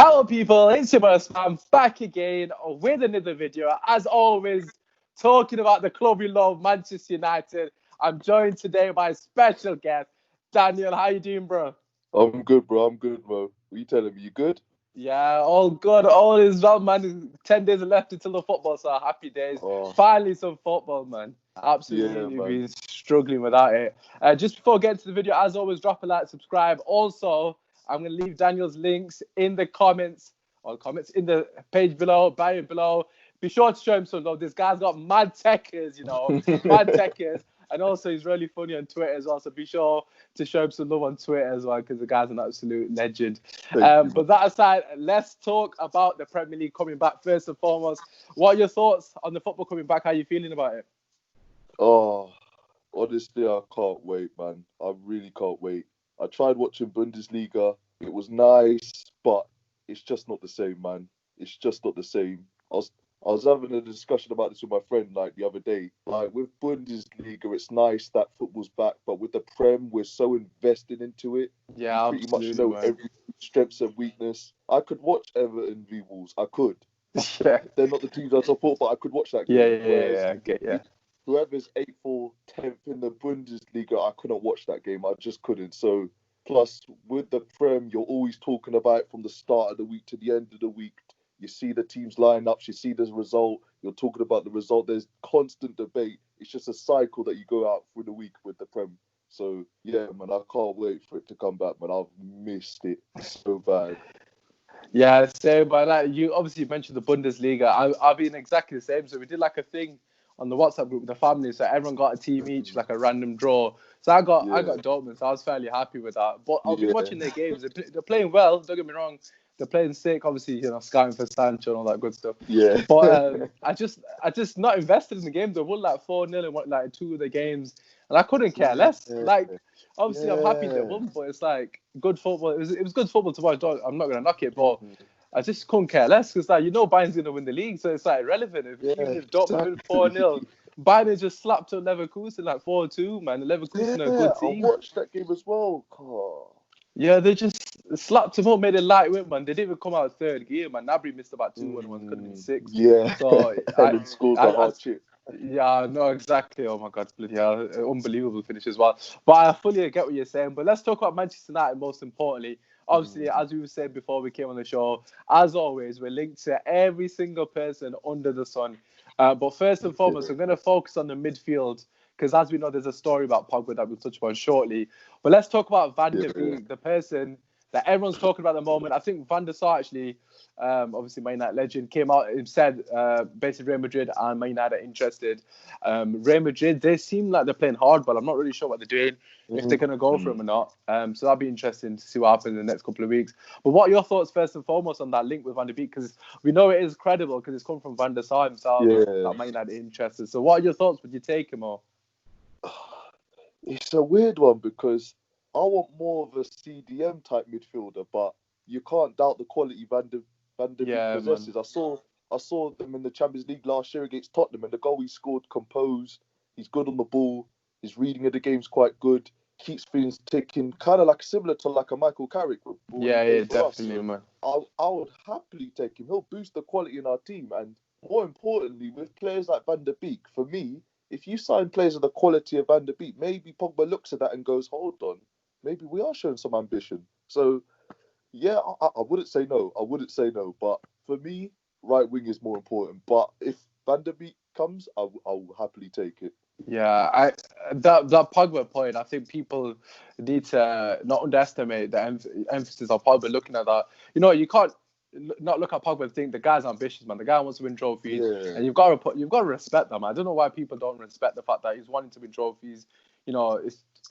Hello people, it's your boy Sam back again with another video. As always, talking about the club we love, Manchester United. I'm joined today by a special guest, Daniel. How you doing, bro? I'm good, bro. I'm good, bro. What you telling me? You good? Yeah, all good. All is well, man. 10 days left until the football, so happy days. Oh, Finally, some football, man. yeah, Absolutely man. been struggling without it. Just before getting to the video, as always, drop a like, subscribe. Also, I'm going to leave Daniel's links in the comments, or comments in the page below, bio below. Be sure to show him some love. This guy's got mad techers, mad techers. And also, he's really funny on Twitter as well. So be sure to show him some love on Twitter as well, because the guy's an absolute legend. Thank you, man. But that aside, let's talk about the Premier League coming back first and foremost. What are your thoughts on the football coming back? How are you feeling about it? Oh, honestly, I can't wait, man. I really can't wait. I tried watching Bundesliga. It was nice, but it's just not the same, man. It's just not the same. I was having a discussion about this with my friend like the other day. Like with Bundesliga, it's nice that football's back, but with the Prem, we're so invested into it. Yeah, We pretty much absolutely, know man. every strengths and weakness. I could watch Everton v Wolves. I could. Yeah, They're not the teams I support, but I could watch that yeah, game. Whereas yeah. whoever's 8th or 10th in the Bundesliga, I couldn't watch that game. I just couldn't. So, plus, with the Prem, you're always talking about it from the start of the week to the end of the week. You see the teams line up, you see the result, you're talking about the result. There's constant debate. It's just a cycle that you go out through the week with the Prem. So, yeah, man, I can't wait for it to come back, man. I've missed it so bad. Yeah, same. But like you obviously mentioned the Bundesliga. I've been exactly the same. So we did like a thing on the WhatsApp group with the family. So everyone got a team each, like a random draw. So I got Yeah, Dortmund. So I was fairly happy with that. But I've been yeah, watching their games. They're playing well. Don't get me wrong. They're playing sick. Obviously, scouting for Sancho and all that good stuff. yeah. But I just not invested in the game. They won like 4-0 in like two of the games, and I couldn't care less. Like obviously, I'm happy they won, but it's like good football. It was good football to watch. I'm not gonna knock it, but I just couldn't care less because like Bayern's gonna win the league, so it's like irrelevant. Even if Dortmund win 4-0, Bayern just slapped to Leverkusen like 4-2. Man, Leverkusen are a good I team. watched that game as well. God. Yeah, they just slapped him up, made it light win, man. They didn't even come out third gear, man. Nabry missed about 2-1 ones, could have been 6. Yeah. So And then scores a hard chip. yeah, no, exactly. Oh my God, bloody hell. Unbelievable finish as well. But I fully get what you're saying. But let's talk about Manchester United most importantly. Obviously, as we were saying before we came on the show, as always, we're linked to every single person under the sun. But first and foremost, I'm going to focus on the midfield because as we know, there's a story about Pogba that we'll touch upon shortly. But let's talk about Van der Beek, the person that everyone's talking about at the moment. I think Van der Sar actually, obviously Man United legend, came out and said basically Real Madrid and Man United are interested. Real Madrid, they seem like they're playing hard, but I'm not really sure what they're doing, if they're going to go for him or not. So that'll be interesting to see what happens in the next couple of weeks. But what are your thoughts first and foremost on that link with Van der Beek? Because we know it is credible because it's come from Van der Sar himself that Man United are interested. So what are your thoughts? Would you take him or? It's a weird one because I want more of a CDM type midfielder, but you can't doubt the quality Van der Beek possesses. I saw them in the Champions League last year against Tottenham, and the goal he scored composed. He's good on the ball. His reading of the game's quite good. Keeps things ticking, kind of like similar to like a Michael Carrick. Yeah, definitely, man. I would happily take him. He'll boost the quality in our team, and more importantly, with players like Van der Beek, for me, if you sign players of the quality of Van der Beek, maybe Pogba looks at that and goes, hold on, maybe we are showing some ambition. So, yeah, I wouldn't say no. I wouldn't say no. But for me, right wing is more important. But if Van der Beek comes, I will happily take it. Yeah, that Pogba point, I think people need to not underestimate the emphasis of Pogba looking at that. You can't not look at Pogba and think the guy's ambitious, man. The guy wants to win trophies, and you've got to respect that, man. I don't know why people don't respect the fact that he's wanting to win trophies.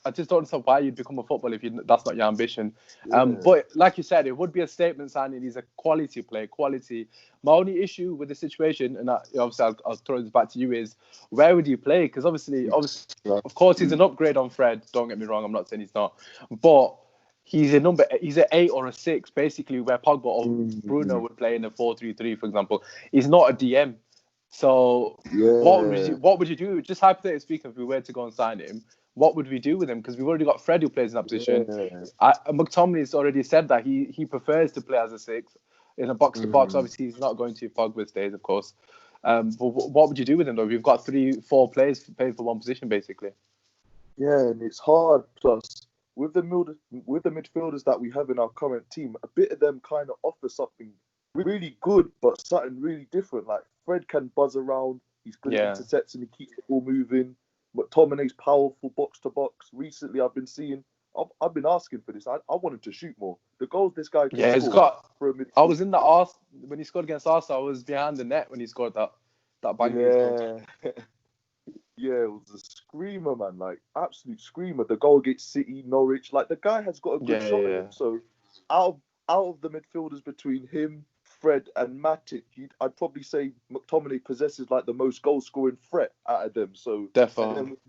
I just don't understand why you'd become a footballer if that's not your ambition. But like you said, it would be a statement signing. He's a quality player, quality. My only issue with the situation, and obviously I'll throw this back to you, is where would you play? Because obviously, of course, he's an upgrade on Fred. Don't get me wrong. I'm not saying he's not, but he's an 8 or a 6, basically, where Pogba or Bruno would play in a 4-3-3, for example. He's not a DM. So what would you do? Just hypothetically speaking, if we were to go and sign him, what would we do with him? Because we've already got Fred who plays in that position. McTominay's already said that he prefers to play as a 6. in a box-to-box. Obviously, he's not going to Pogba's days, of course. But what would you do with him, though? We've got 3-4 players playing for one position, basically. Yeah, and it's hard. Plus, with the midfielders that we have in our current team, a bit of them kind of offer something really good, but something really different. Like Fred can buzz around. He's good at intercepts and he keeps the ball moving. McTominay's powerful box to box. Recently, I've been asking for this. I wanted to shoot more. The goals this guy can score. I was in the when he scored against Arsenal. I was behind the net when he scored that bang. Yeah, it was a screamer, man. Like absolute screamer. The goal against City, Norwich. Like the guy has got a good shot in him. So out of the midfielders between him, Fred and Matic, I'd probably say McTominay possesses like the most goal scoring threat out of them. So definitely. And then with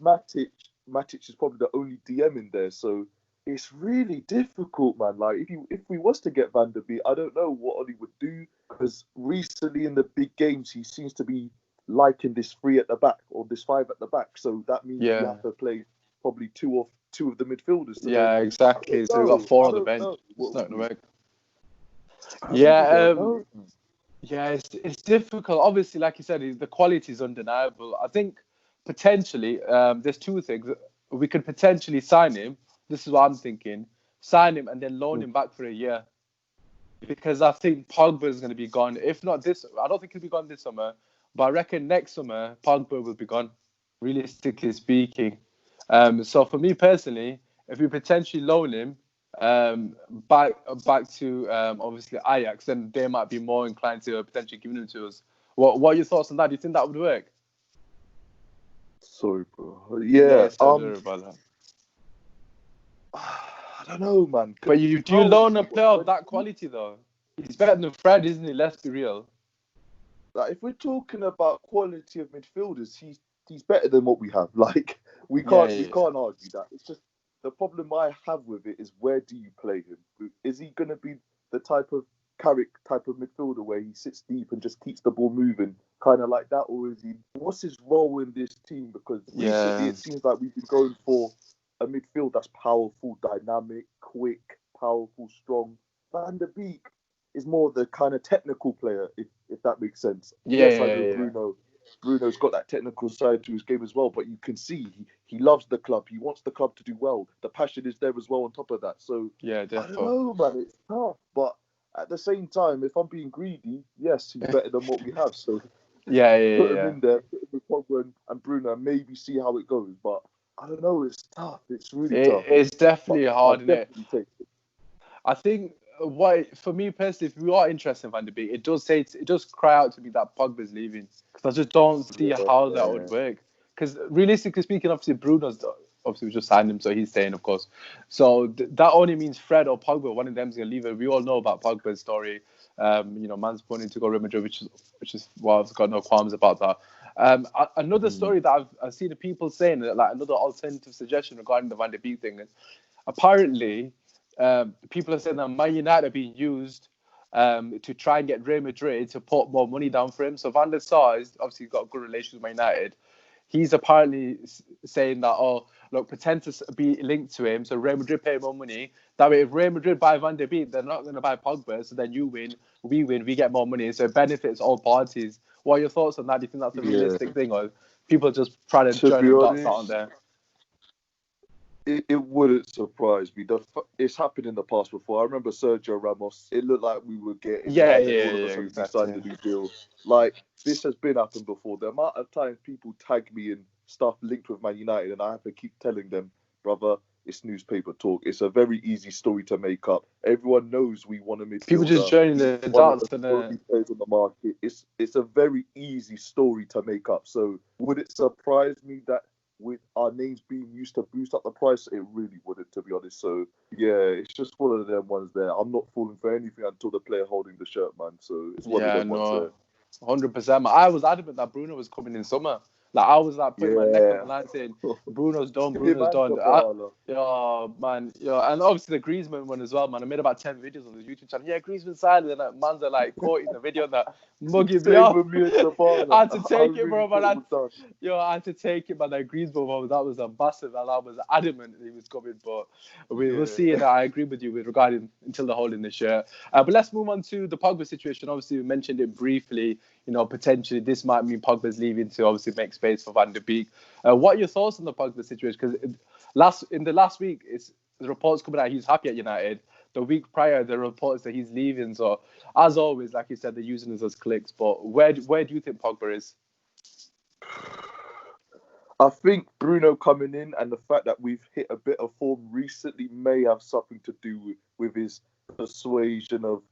Matic is probably the only DM in there. So it's really difficult, man. Like if we was to get Van der Beek, I don't know what Oli would do, because recently in the big games he seems to be liking this 3 at the back or this 5 at the back. So that means you have to play probably two of the midfielders. So exactly. So we've got 4 on the bench. It's not gonna work. It's difficult. Obviously, like you said, the quality is undeniable. I think potentially there's 2 things. We could potentially sign him. This is what I'm thinking. Sign him and then loan him back for a year. Because I think Pogba is going to be gone. If not this, I don't think he'll be gone this summer. But I reckon next summer, Pogba will be gone, realistically speaking. So for me personally, if we potentially loan him back to obviously Ajax, then they might be more inclined to potentially giving him to us. What are your thoughts on that? Do you think that would work? Sorry, bro. Yeah. Sorry about that. I don't know, man. But do you loan a player of that quality, though? He's better than Fred, isn't he? Let's be real. Like, if we're talking about quality of midfielders, he's better than what we have. Like, we can't argue that. It's just the problem I have with it is, where do you play him? Is he going to be the type of midfielder where he sits deep and just keeps the ball moving, kind of like that, or is he? What's his role in this team? Because recently it seems like we've been going for a midfield that's powerful, dynamic, quick, powerful, strong. Van der Beek is more the kind of technical player, if that makes sense. Bruno's got that technical side to his game as well, but you can see he loves the club. He wants the club to do well. The passion is there as well on top of that. So definitely. I don't know, man. It's tough, but at the same time, if I'm being greedy, yes, he's better than what we have. So put him in there, put him with Pogba and Bruno, and maybe see how it goes. But I don't know. It's tough. It's really tough. It's definitely hard, isn't it? I think for me personally, if we are interested in Van der Beek, it does cry out to me that Pogba's leaving, because I just don't see how that would work. Because realistically speaking, obviously Bruno's we just signed him, so he's staying, of course. So that only means Fred or Pogba, one of them's gonna leave it. We all know about Pogba's story. Man's wanting to go Real Madrid, which is why I've got no qualms about that. Another story that I've seen the people saying, like another alternative suggestion regarding the Van der Beek thing, is apparently people are saying that Man United are being used to try and get Real Madrid to put more money down for him. So Van der Sar is obviously got good relations with Man United. He's apparently saying that, pretend to be linked to him, so Real Madrid pay more money. That way, if Real Madrid buy Van der Beek, they're not going to buy Pogba, so then you win, we get more money. So it benefits all parties. What are your thoughts on that? Do you think that's a realistic thing, or people just try to join the dots out there? It wouldn't surprise me. It's happened in the past before. I remember Sergio Ramos. It looked like we were getting exactly. Signed a new deal. Like, this has been happened before. The amount of times people tag me in stuff linked with Man United, and I have to keep telling them, brother, it's newspaper talk. It's a very easy story to make up. Everyone knows we want a midfielder. People just joining the dots and players on the market. It's a very easy story to make up. So would it surprise me that with our names being used to boost up the price? It really wouldn't, to be honest. So yeah, it's just one of them ones there. I'm not falling for anything until the player holding the shirt, man. So it's one of them ones there. 100%. I was adamant that Bruno was coming in summer. Like I was like putting my neck on the Yeah. line saying, Bruno's done, Him Bruno's and done. Dybala. Yo, man, and obviously the Griezmann one as well, man. I made about 10 videos on the YouTube channel. Yeah, Griezmann side, and like, man's are like caught in the video and that mugging me Same off. with me and I Dybala. had to I take it, really bro, man. thought it was done. I had to take it, man. That Griezmann one, that was a massive, and I was adamant that he was coming, but we'll see. And I agree with you with regarding until the hole in the shirt. But let's move on to the Pogba situation. Obviously, we mentioned it briefly. Potentially this might mean Pogba's leaving to obviously make space for Van der Beek. What are your thoughts on the Pogba situation? Because in the last week, the reports coming out he's happy at United. The week prior, the reports that he's leaving. So, as always, like you said, they're using us as clicks. But where do you think Pogba is? I think Bruno coming in and the fact that we've hit a bit of form recently may have something to do with his persuasion of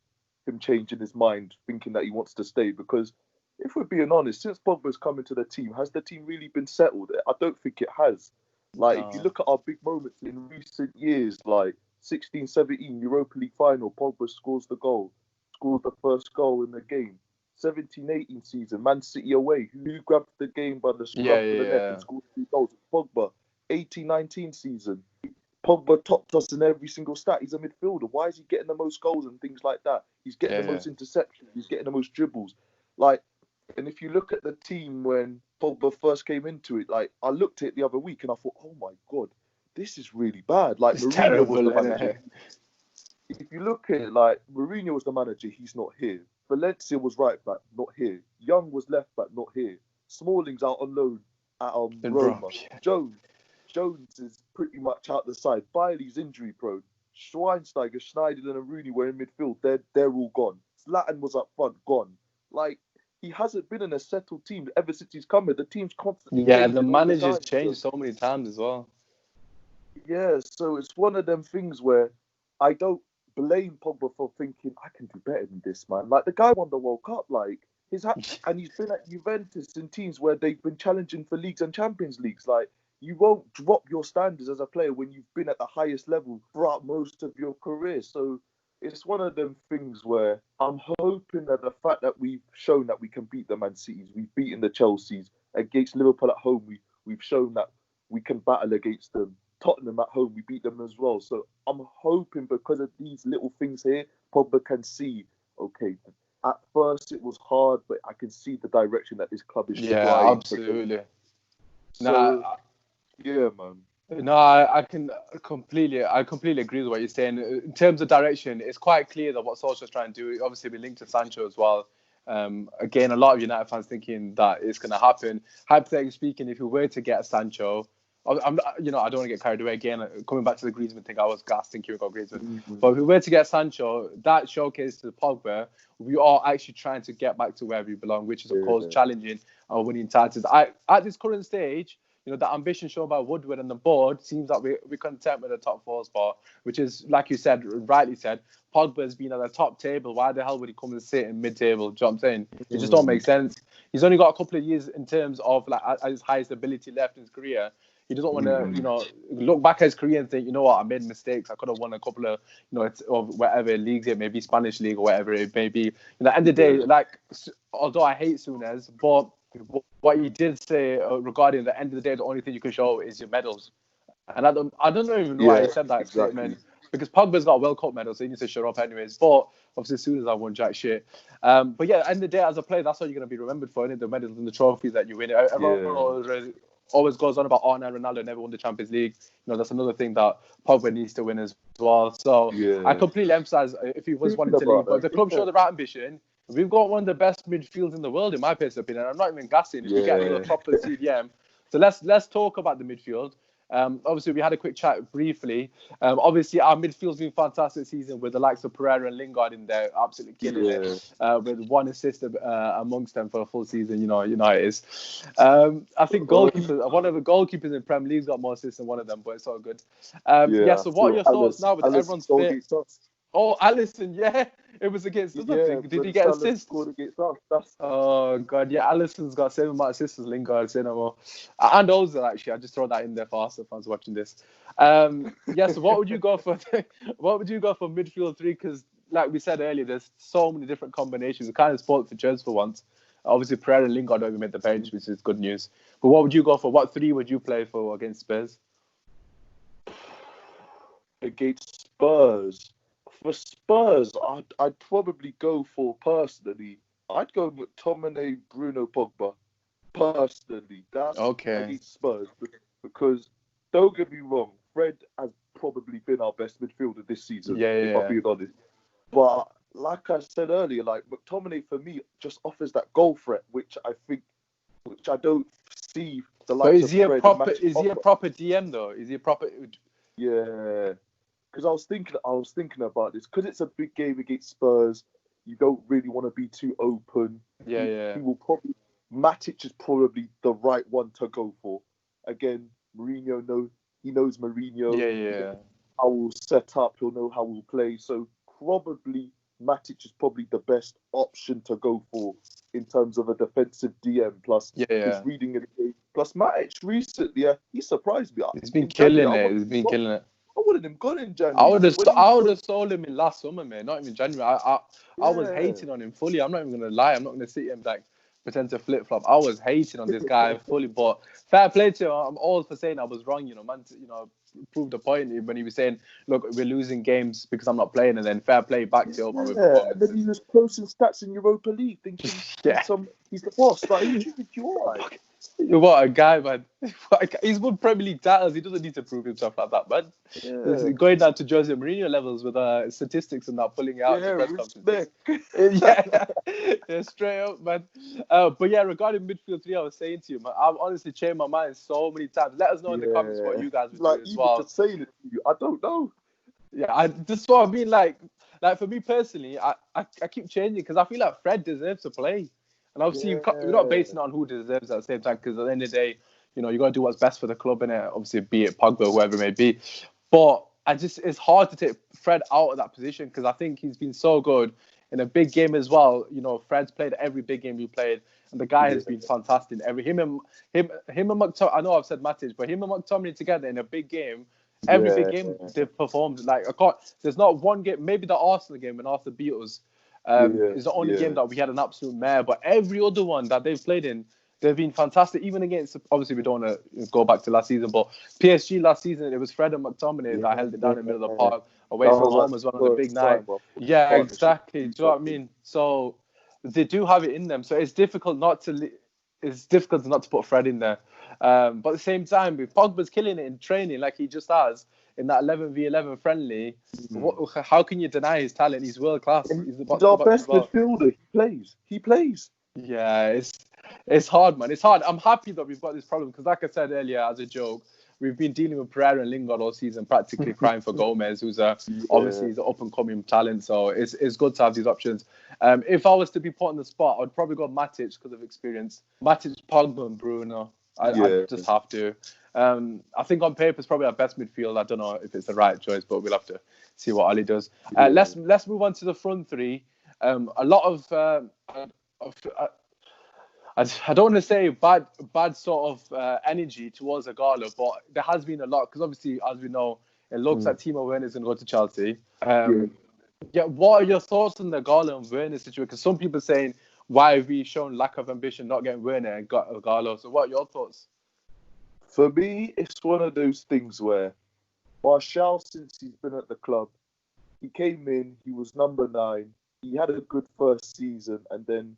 him changing his mind, thinking that he wants to stay. Because if we're being honest, since Pogba's come into the team, has the team really been settled? I don't think it has. Like, if you look at our big moments in recent years, like 16-17 Europa League final, Pogba scores the first goal in the game. 17-18 season, Man City away, who grabbed the game by the scruff of the neck and scored 3 goals? Pogba. 18-19 season, Pogba topped us in every single stat. He's a midfielder. Why is he getting the most goals and things like that? He's getting the most interceptions. He's getting the most dribbles. Like, and if you look at the team when Pogba first came into it, like, I looked at it the other week and I thought, oh my God, this is really bad. Like, It's Mourinho terrible, was the manager. If you look at it, like, Mourinho was the manager, he's not here. Valencia was right back, not here. Young was left back, not here. Smalling's out on loan at Roma. Jones is pretty much out the side. Bailey's injury prone. Schweinsteiger, Schneiderlin, and Rooney were in midfield. They're all gone. Zlatan was up front, gone. Like, he hasn't been in a settled team ever since he's come here. The team's constantly changing. The manager's changed so many times as well. Yeah, so it's one of them things where I don't blame Pogba for thinking I can do better than this, man. Like, the guy won the World Cup, like and he's been at Juventus in teams where they've been challenging for leagues and Champions Leagues. Like, you won't drop your standards as a player when you've been at the highest level throughout most of your career. So it's one of them things where I'm hoping that the fact that we've shown that we can beat the Man Cities, we've beaten the Chelseas, against Liverpool at home, we've shown that we can battle against them. Tottenham at home, we beat them as well. So I'm hoping because of these little things here, Pogba can see, okay, at first it was hard, but I can see the direction that this club is trying. Yeah, absolutely. So, yeah, man. No, I completely agree with what you're saying. In terms of direction, it's quite clear that what Solskjaer's trying to do, obviously we linked to Sancho as well. Again, a lot of United fans thinking that it's going to happen. Hypothetically speaking, if we were to get Sancho, I don't want to get carried away again. Coming back to the Griezmann thing, I was gassed thinking we got Griezmann. Mm-hmm. But if we were to get Sancho, that showcase to Pogba, we are actually trying to get back to where we belong, which is of course challenging and winning titles. At this current stage, the ambition shown by Woodward and the board seems that we're content with the top 4 spot, which is, like you said, rightly said, Pogba's been at the top table. Why the hell would he come and sit in mid-table? Do you know what I'm saying? It just don't make sense. He's only got a couple of years in terms of like at his highest ability left in his career. He doesn't want to, look back at his career and think, you know what, I made mistakes. I could have won a couple of, of whatever leagues it may be, Spanish league or whatever it may be. At the end of the day, like, although I hate Souness, but what he did say regarding the end of the day, the only thing you can show is your medals. And I don't even know why he said that statement. Because Pogba's got a World Cup medal, so he needs to shut up anyways. But obviously, as soon as I won jack shit. But yeah, at the end of the day, as a player, that's what you're going to be remembered for, the medals and the trophies that you win. Everyone always goes on about, Ronaldo never won the Champions League. That's another thing that Pogba needs to win as well. So I completely emphasize if he was wanting to leave. But the club showed the right ambition. We've got one of the best midfields in the world, in my personal opinion. I'm not even gassing. If we get another proper CDM. So let's talk about the midfield. Obviously, we had a quick chat briefly. Obviously, our midfield's been fantastic season with the likes of Pereira and Lingard in there, absolutely killing it. With one assist amongst them for a full season, United. I think goalkeepers, one of the goalkeepers in Premier League's got more assists than one of them, but it's all good. So what are your thoughts now with everyone's fit? Oh, Alisson, it was against us, I think. Did he get assists? Oh, God, Alisson's got the same amount of assists as Lingard, and Ozil, actually. I just throw that in there for Arsenal fans watching this. So what would you go for? What would you go for midfield 3? Because, like we said earlier, there's so many different combinations. We kind of spoke for Jez for once. Obviously, Pereira and Lingard don't even make the bench, which is good news. But what would you go for? What three would you play for against Spurs? Against Spurs. For Spurs, I'd probably go for, personally, I'd go with McTominay, Bruno, Pogba. Personally, that's Okay. against Spurs. Because, don't get me wrong, Fred has probably been our best midfielder this season, if I'm being honest. But like I said earlier, like McTominay for me just offers that goal threat, which I don't see the likes But of Fred. Is he a proper DM though? Is he a proper? Yeah, because I was thinking about this, because it's a big game against Spurs. You don't really want to be too open. Yeah. He will probably, Matic is probably the right one to go for. Again, Mourinho knows Mourinho. Yeah. How we'll set up, he'll know how we'll play. So probably Matic is probably the best option to go for in terms of a defensive DM. Plus his reading of the game. Plus Matic recently, he surprised me. He's been killing it. I wanted him gone in January. I would have sold him in last summer, man. Not even January. I was hating on him fully. I'm not even gonna lie. I'm not gonna sit here and like pretend to flip flop. I was hating on this guy fully. But fair play to him. I'm all for saying I was wrong. Man. Proved the point when he was saying, "Look, we're losing games because I'm not playing," and then fair play back to him. And then he was posting stats in Europa League, thinking he's the boss. Like, who do you think you are? What a guy, man. He's won Premier League titles. He doesn't need to prove himself like that, man. He's going down to Jose Mourinho levels with statistics and that, pulling out the press conference. Straight up, man. But yeah, regarding midfield three, I was saying to you, man, I've honestly changed my mind so many times. Let us know in the comments what you guys would do as well. Just saying it to you, I don't know. Yeah, that's what I mean. Like for me personally, I keep changing because I feel like Fred deserves to play. And obviously, we're not basing it on who deserves it at the same time, because at the end of the day, you got to do what's best for the club, innit? Obviously, be it Pogba or whoever it may be. But it's hard to take Fred out of that position because I think he's been so good in a big game as well. Fred's played every big game we played, and the guy has been fantastic. Him and McTominay, I know I've said Matic, but him and McTominay together in a big game, every big game they've performed. Like, there's not one game, maybe the Arsenal game when Arsenal beat us. It's the only game that we had an absolute mare, but every other one that they've played in, they've been fantastic. Even against, obviously we don't want to go back to last season, but PSG last season, it was Fred and McTominay that held it down in the middle of the park, away from home as well on the big night. Yeah, exactly. Do you know what I mean? So they do have it in them. So it's difficult not to put Fred in there. But at the same time, if Pogba's killing it in training like he just has in that 11v11 friendly, how can you deny his talent? He's world class. He's our best midfielder. He plays. Yeah, it's hard, man. It's hard. I'm happy that we've got this problem because, like I said earlier, as a joke, we've been dealing with Pereira and Lingard all season, practically crying for Gomez, who's obviously he's an up-and-coming talent. So it's good to have these options. If I was to be put on the spot, I'd probably go Matic because of experience. Matic, Pogba, and Bruno. I just have to. I think on paper it's probably our best midfield. I don't know if it's the right choice, but we'll have to see what Ali does. Let's move on to the front three. A lot of I don't want to say bad sort of energy towards Agalo, but there has been a lot because obviously, as we know, it looks like Timo Werner is going to go to Chelsea. What are your thoughts on the Agalo and Werner situation? Because some people are saying, why have we shown lack of ambition not getting Werner and got Agalo? So what are your thoughts? For me, it's one of those things where Martial, since he's been at the club, he came in, he was number 9, he had a good first season, and then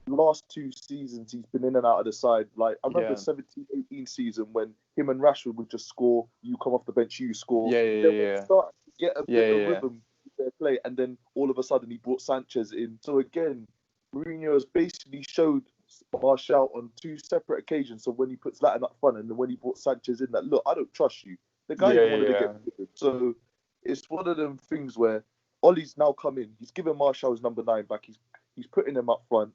last 2 seasons he's been in and out of the side. Like, I remember 17-18 season when him and Rashford would just score, you come off the bench, you score. Then start to get a bit of rhythm with their play, and then all of a sudden he brought Sanchez in. So again, Mourinho has basically showed Martial on 2 separate occasions. So when he puts Latin up front and then when he brought Sanchez in, that look, I don't trust you. The guy wanted to get rid of. So it's one of them things where Ollie's now come in. He's given Martial his number 9 back. He's putting him up front.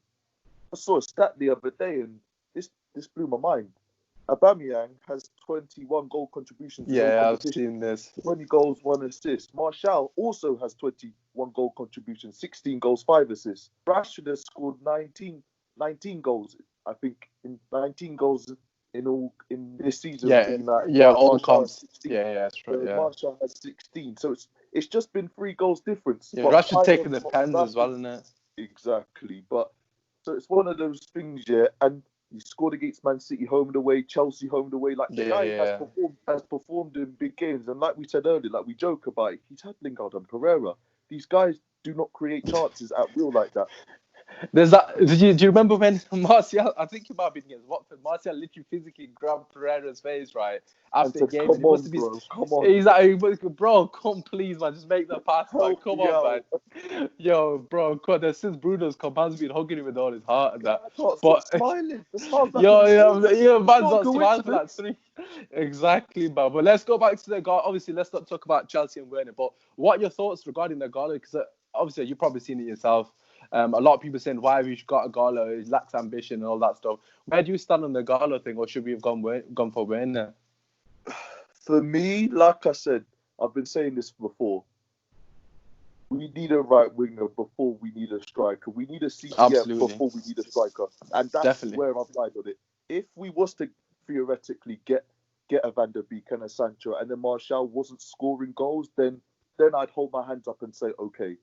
I saw a stat the other day and this blew my mind. Aubameyang has 21 goal contributions. Yeah, I've seen this. 20 goals, 1 assist. Martial also has 21 goal contributions, 16 goals, 5 assists. Rashford has scored 19 goals. I think in 19 goals in all in this season. All the comps. That's right. Martial has 16. So it's just been 3 goals difference. Yeah, Rashford taking the pens as well, isn't it? Exactly, but So it's one of those things, yeah. And he scored against Man City home and away, Chelsea home and away. Like the guy has performed in big games, and like we said earlier, like we joke about it, he's had Lingard and Pereira. These guys do not create chances at will like that. There's that. Do you remember when Martial? I think you might have been against Watford. Martial literally physically grabbed Pereira's face right after the game. Come on, bro. Come on. He's like, bro, come please, man, just make the pass, man. Come on, out. man. Yo, bro, since Bruno's come, man's been hugging him with all his heart and that. I can't but stop smiling. Man's not smiling for that 3. Exactly, man. But let's go back to the goal. Obviously, let's not talk about Chelsea and Werner. But what are your thoughts regarding the goal? Because obviously, you've probably seen it yourself. A lot of people saying why we got a Galo, he lacks ambition and all that stuff. Where do you stand on the Galo thing, or should we have gone for Werner? For me, like I said, I've been saying this before. We need a right winger before we need a striker. We need a CDM before we need a striker, and that's definitely where I've lied on it. If we was to theoretically get a Van der Beek and a Sancho, and then Martial wasn't scoring goals, then I'd hold my hands up and say, okay,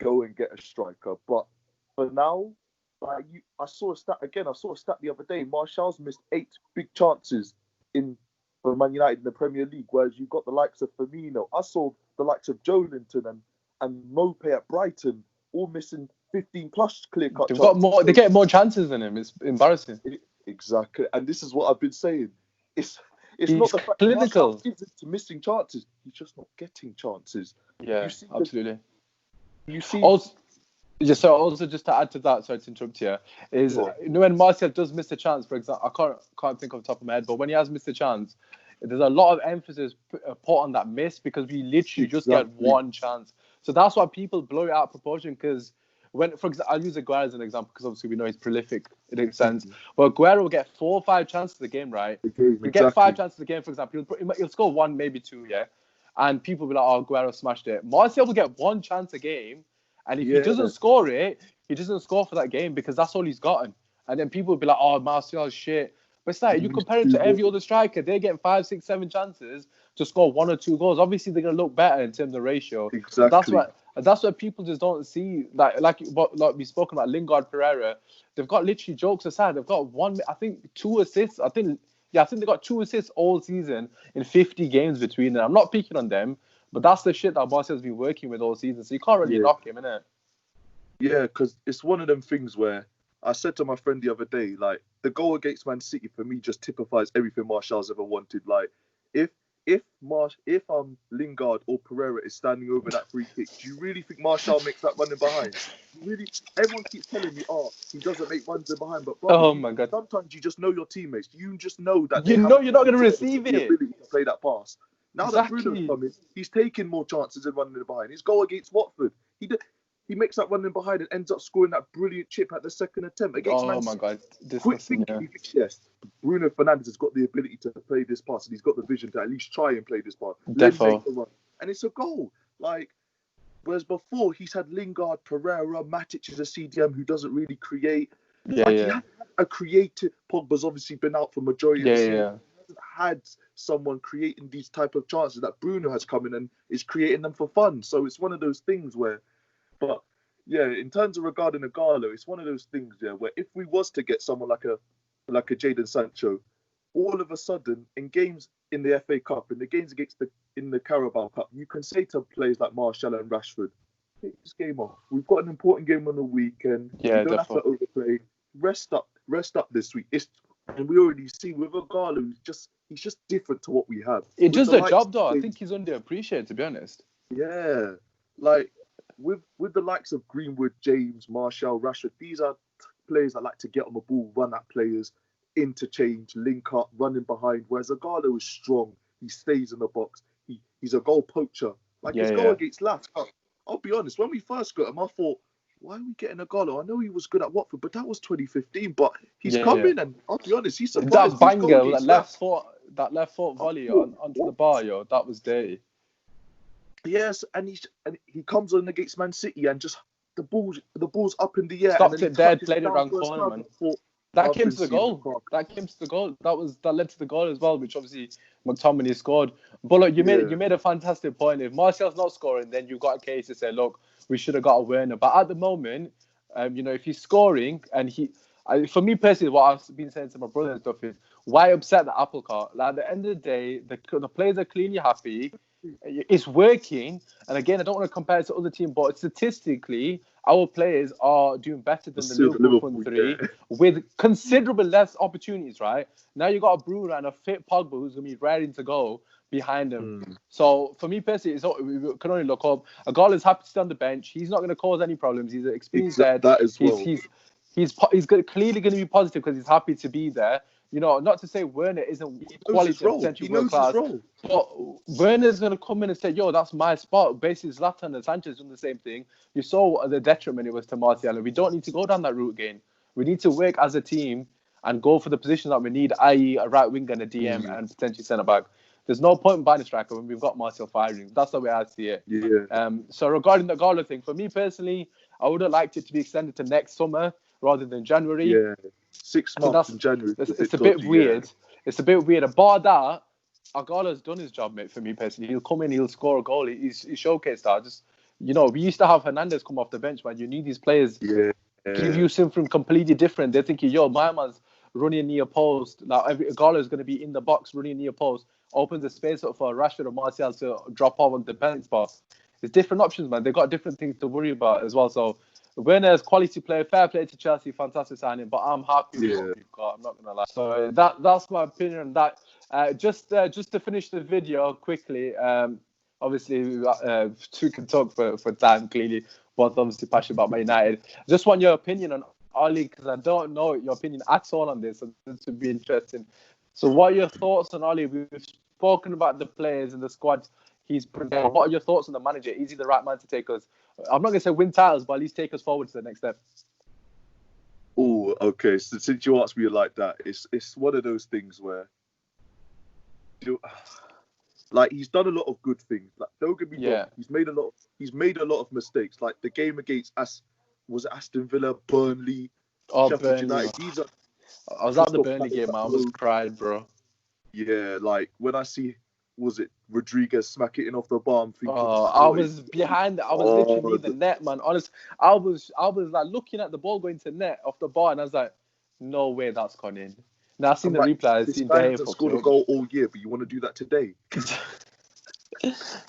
go and get a striker. But for now, I saw a stat the other day. Martial's missed 8 big chances for Man United in the Premier League, whereas you've got the likes of Firmino. I saw the likes of Joelinton and Mope at Brighton all missing 15 plus clear cut chances. They get more chances than him. It's embarrassing. Exactly, and this is what I've been saying. It's not the fact clinical. Martial is into missing chances. He's just not getting chances. Yeah, absolutely. You see. Also, just to add to that, sorry to interrupt you, is when Martial does miss a chance, for example, I can't think off the top of my head, but when he has missed a chance, there's a lot of emphasis put on that miss because we literally just get one chance. So that's why people blow it out of proportion. Because for example, I'll use Aguero as an example because obviously we know he's prolific in a sense. But Aguero will get 4 or 5 chances a game, right? He'll get 5 chances a game, for example. He'll score 1, maybe 2, yeah. And people will be like, "Oh, Aguero smashed it." Martial will get 1 chance a game. And if he doesn't score it, he doesn't score for that game because that's all he's gotten. And then people will be like, "Oh, Martial's shit." But it's like, you compare it to every other striker, they're getting 5, 6, 7 chances to score 1 or 2 goals. Obviously, they're going to look better in terms of ratio. Exactly. That's what people just don't see. Like we've spoken about Lingard, Pereira. They've got literally, jokes aside, they've got 2 assists. I think they got 2 assists all season in 50 games between them. I'm not picking on them. But that's the shit that Martial's been working with all season. So you can't really knock him, innit? Yeah, because it's one of them things where I said to my friend the other day, like, the goal against Man City for me just typifies everything Martial's ever wanted. Like, if Lingard or Pereira is standing over that free kick, do you really think Martial makes that running behind? Everyone keeps telling me, he doesn't make runs in behind. But bro, my God, sometimes you just know your teammates. You just know that you're not going to receive it. The ability to play that pass. Now that Bruno's coming, he's taking more chances and running behind. His goal against Watford, he makes that running behind and ends up scoring that brilliant chip at the second attempt against Man City. God, yes, Bruno Fernandes has got the ability to play this pass, and he's got the vision to at least try and play this pass. And it's a goal. Like, whereas before he's had Lingard, Pereira, Matic is a CDM who doesn't really create. He had a creative. Pogba's obviously been out for majority of the season. He hasn't had someone creating these type of chances that Bruno has come in and is creating them for fun. So it's one of those things where, but yeah, in terms of regarding Aguero, it's one of those things where if we was to get someone like a Jadon Sancho, all of a sudden in games in the FA Cup, in the games in the Carabao Cup, you can say to players like Martial and Rashford, take this game off. We've got an important game on the weekend. Yeah, you don't have to overplay. Rest up this week. And we already see with Aguero, he's just different to what we have. It does the job though. I think he's underappreciated, to be honest. Yeah, like with the likes of Greenwood, James, Martial, Rashford, these are players that like to get on the ball, run at players, interchange, link up, running behind. Whereas Aguero is strong. He stays in the box. He's a goal poacher. Like his goal against Laf. I'll be honest. When we first got him, I thought, why are we getting Aguero? I know he was good at Watford, but that was 2015. But he's coming, and I'll be honest, he's surprised. That banger, that left foot volley onto the bar, that was dirty. Yes, and he comes on against Man City and just the ball's up in the air. Stopped it dead, played it around corner, man. That came to the goal. That led to the goal as well, which obviously McTominay scored. But look, you made a fantastic point. If Martial's not scoring, then you've got a case to say, look, we should have got a Werner. But at the moment, If he's scoring and for me personally, what I've been saying to my brother and stuff is, why upset the apple cart? Like, at the end of the day, the players are cleanly happy. It's working. And again, I don't want to compare it to other teams, but statistically, our players are doing better than the Liverpool front three with considerable less opportunities, right? Now you got a Bruno and a fit Pogba who's going to be raring to go behind him. So for me personally, we can only look up. Agala's happy to stay on the bench. He's not going to cause any problems. He's an experienced head. That as well. He's clearly going to be positive because he's happy to be there. Not to say Werner isn't quality and potentially world class, but Werner's going to come in and say, yo, that's my spot. Basically, Zlatan and Sanchez doing the same thing. You saw the detriment it was to Martial, and we don't need to go down that route again. We need to work as a team and go for the positions that we need, i.e. a right winger and a DM and potentially centre-back. There's no point in buying a striker when we've got Martial firing. That's the way I see it. Yeah. So regarding the Gala thing, for me personally, I would have liked it to be extended to next summer rather than January. Yeah. 6 months in January. It's a bit weird. Yeah. It's a bit weird. Bar that, Agala's done his job, mate, for me personally. He'll come in, he'll score a goal. He's showcased that. We used to have Hernandez come off the bench, man. You need these players. Yeah. Give you something completely different. They're thinking, yo, my man's running near post. Now, Agala is going to be in the box running near post. Opens the space up for Rashford or Martial to drop off on the penalty spot. There's different options, man. They've got different things to worry about as well. So, Werner's quality player, fair play to Chelsea, fantastic signing, but I'm happy with what we've got. I'm not going to lie. So that's my opinion on that. Just to finish the video quickly, obviously we can talk for time, clearly, but obviously passionate about Man United. Just want your opinion on Oli, because I don't know your opinion at all on this, so this would be interesting. So what are your thoughts on Oli? We've spoken about the players and the squad he's bringing. What are your thoughts on the manager? Is he the right man to take us? I'm not going to say win titles, but at least take us forward to the next step. Oh, okay. So since you asked me like that, it's one of those things where, like, he's done a lot of good things. Like, don't get me wrong, he's made a lot of mistakes. Like the game against Aston Villa, Burnley, Sheffield United. I was at the Burnley game, man. I almost cried, bro. Yeah, like when I see, Rodriguez smack it in off the bar, I'm thinking, I was behind it. I was literally in the net, man. Honest, I was like looking at the ball going to net off the bar, and I was like, no way that's gone in. Now I've seen the replay. I've seen Dave scored a goal all year, but you want to do that today?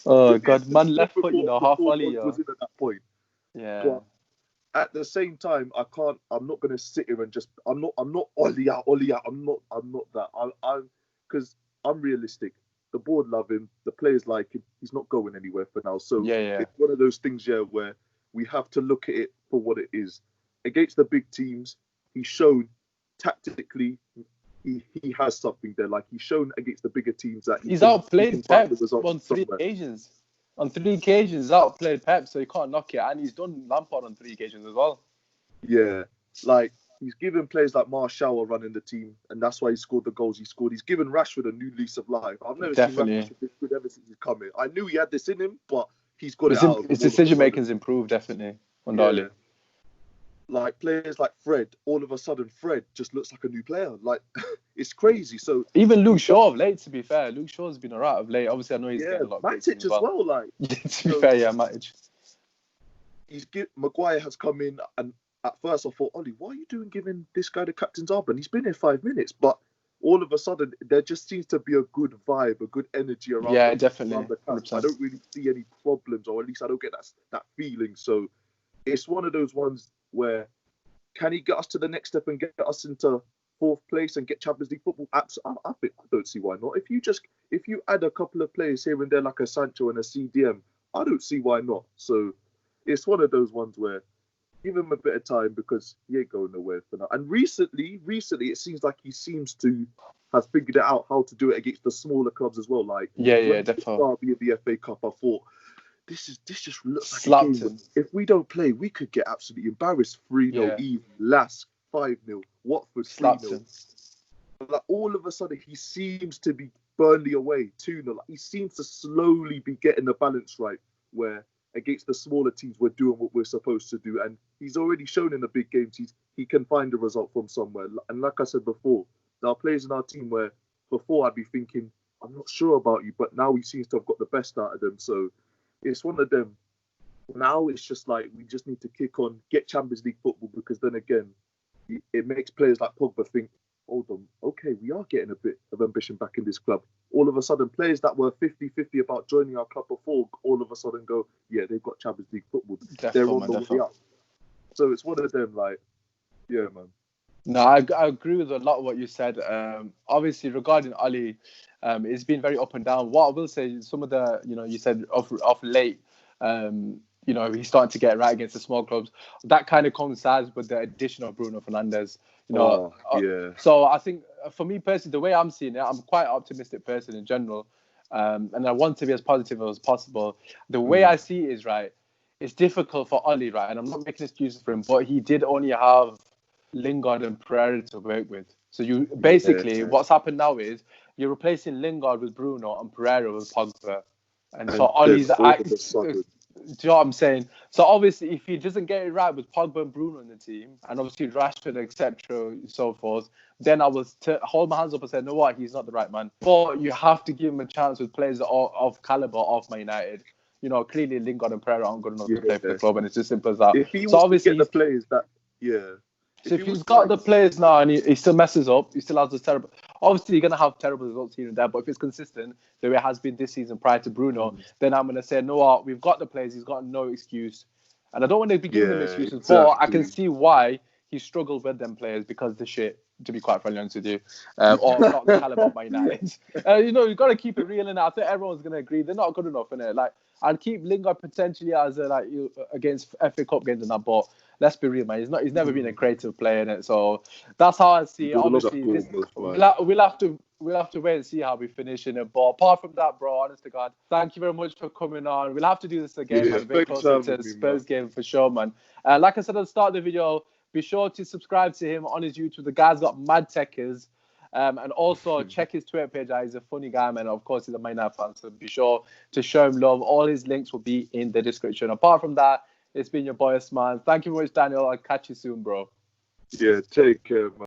Oh God, man, left foot, half volley. Was in at that point. Yeah. But at the same time, I'm not gonna sit here and just. I'm not Ollie out. I'm not that. Because I'm realistic. The board love him. The players like him. He's not going anywhere for now. So it's one of those things, where we have to look at it for what it is. Against the big teams, he's shown tactically he has something there. Like, he's shown against the bigger teams that he's outplayed Pep on 3 occasions. On 3 occasions, he's outplayed Pep, so you can't knock it. And he's done Lampard on 3 occasions as well. Yeah, like, he's given players like Martial a run in the team, and that's why he scored the goals he scored. He's given Rashford a new lease of life. I've never seen Rashford this good ever since he's come in. I knew he had this in him, but he's got it out. His decision making's improved, definitely. Yeah. Like, players like Fred, all of a sudden, Fred just looks like a new player. Like, it's crazy. So even Luke Shaw of late, to be fair, Luke Shaw's been alright of late. Obviously, I know he's getting a lot of Matic as well. Like, to be fair, Matic. Maguire has come in, and at first I thought, Ollie, why are you giving this guy the captain's armband? He's been here 5 minutes, but all of a sudden there just seems to be a good vibe, a good energy around. Yeah, definitely. Around the camp. I don't really see any problems, or at least I don't get that feeling. So it's one of those ones where, can he get us to the next step and get us into 4th place and get Champions League football? I don't see why not. If you add a couple of players here and there, like a Sancho and a CDM, I don't see why not. So it's one of those ones where, give him a bit of time, because he ain't going nowhere for now. And recently, it seems like he seems to have figured it out how to do it against the smaller clubs as well. Like, definitely. The FA Cup, I thought, this just looks like a game. If we don't play, we could get absolutely embarrassed. 3-0, even Lask 5-0, Watford 3-0. Like, all of a sudden, he seems to be Burnley away 2-0. Like, he seems to slowly be getting the balance right, where against the smaller teams we're doing what we're supposed to do, and he's already shown in the big games he can find a result from somewhere. And like I said before, there are players in our team where before I'd be thinking, I'm not sure about you, but now he seems to have got the best out of them. So it's one of them Now it's just like we just need to kick on, get Champions League football, because then again, it makes players like Pogba think, hold on, okay, we are getting a bit of ambition back in this club. All of a sudden, players that were 50-50 about joining our club before, all of a sudden go, yeah, they've got Champions League football. They're on the way up. So it's one of them, like, yeah, man. No, I agree with a lot of what you said. Obviously, regarding Ali, it's been very up and down. What I will say is some of the, you said off late, he's starting to get right against the small clubs. That kind of coincides with the addition of Bruno Fernandes. Yeah. So I think for me personally, the way I'm seeing it, I'm quite an optimistic person in general, and I want to be as positive as possible. The way I see it is, right, it's difficult for Ali, right, and I'm not making excuses for him, but he did only have Lingard and Pereira to work with. So you basically, what's happened now is you're replacing Lingard with Bruno and Pereira with Pogba. And so Ollie's do you know what I'm saying? So obviously, if he doesn't get it right with Pogba and Bruno in the team, and obviously Rashford, etc., so forth, then I will hold my hands up and say, no, what, he's not the right man. But you have to give him a chance with players of caliber of Man United. Clearly Lingard and Pereira aren't good enough to play for the club, and it's as simple as that. If he was to get the players that, So if he's got the players now and he still messes up, he still has this terrible... Obviously, you're going to have terrible results here and there, but if it's consistent, the way it has been this season prior to Bruno, then I'm going to say, no, what, we've got the players, he's got no excuse. And I don't want to be giving him excuses, but I can see why he struggled with them players because the shit, to be quite frankly honest with you, or not the caliber of Man United. You've got to keep it real, and I think everyone's going to agree they're not good enough, innit? Like, I'd keep Lingard potentially as against FA Cup games and that, but let's be real, man. He's never been a creative player in it, so that's how I see it. Obviously, we'll have to wait and see how we finish in it. But apart from that, bro, honest to God, thank you very much for coming on. We'll have to do this again, man. Very close to the Spurs game for sure, man. Like I said at the start of the video, be sure to subscribe to him on his YouTube. The guy's got mad techers. And also check his Twitter page out. He's a funny guy, man. Of course, he's a Man United fan, so be sure to show him love. All his links will be in the description. Apart from that, it's been your boy Osman. Thank you very much, Daniel. I'll catch you soon, bro. Yeah, take care, man.